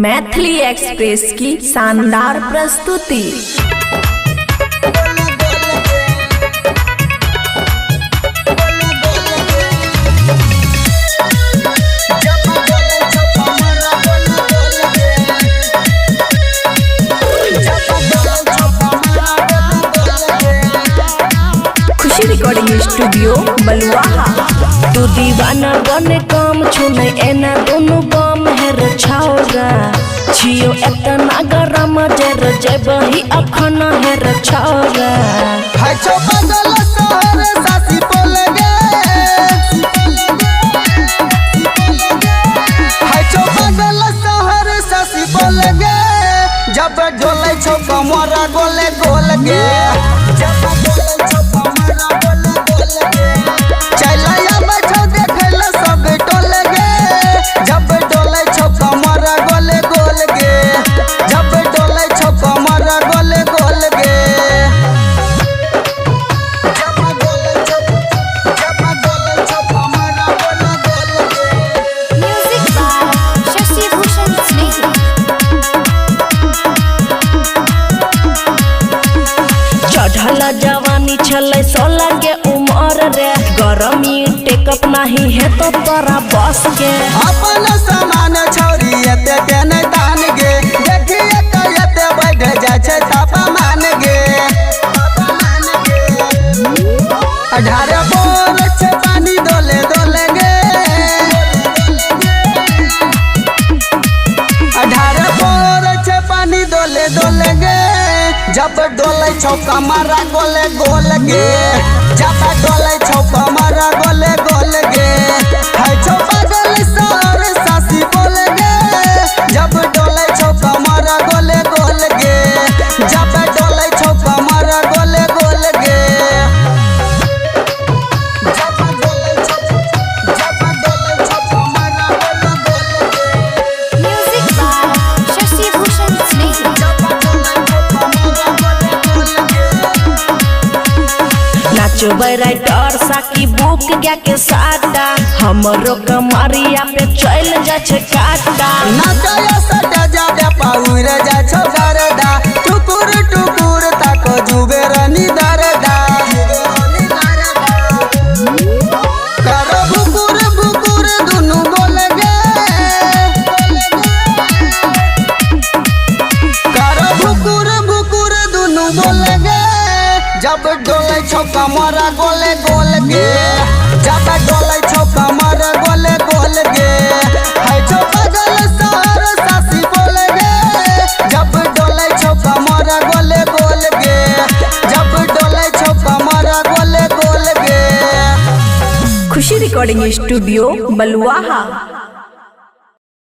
Maithili express की शानदार प्रस्तुति। खुशी रिकॉर्डिंग स्टूडियो बलुआहा। तू दीवाना बने काम छुने एना दोनों बम है रछाओगा छियो एतना गरम जर जेबही अखन है रछाओगा। हाय छो बदल शहर सासी बोलगे हाय छो बदल शहर सासी बोलगे जब डोले छो कमरा गोले गोलगे जब डोले छो कमरा गोले गोलगे चलया बछो देखल सब टोलगे जब डोले छो कमरा गोले गोलगे जब डोले छो कमरा गोले गोलगे चढ़ल जवानी छले 16 के उम्र रे गरमी टेकअप नहीं है तो तोरा बस के अपन सामान छौरी एते देने दान गे देखिए कयते बैठ जाय छै तापमान गे 18 बोर छै पानी डोले डोले गे 18 बोर छै पानी डोले डोले गे जब डोले छौ कमरा गोले गोल गे जब डोले छौ कमरा गोले गोल गे हाय छौ बगल सर सासी बोल गे जब डोले छौ कमरा गोले गोल गे जब डोले छौ कमरा गोले गोल गे जब डोले छौ कमरा गोले गोल गे म्यूजिक बाय शशि भूषण स्नेही। नाचबे राइटर साकी बुक गया के साटा हमरो कमरिया पे चल जा छे काटा नाचया सटा जाबे पाउर जा छो गरदा टुकुर टुकुर ताको जुबे रनी दरदा कर बुकुर बुकुर दुनु बोल गे कर बुकुर बुकुर दुनु बोल गे जब डोले छौ कमरा गोले गोल गे जब डोले छौ कमरा गोले गोल गे हाय छौ बगल शहर सासी बोल गे जब डोले छौ कमरा गोले गोल गे जब डोले छौ कमरा गोले गोल गे। खुशी रिकॉर्डिंग स्टूडियो बलुआहा।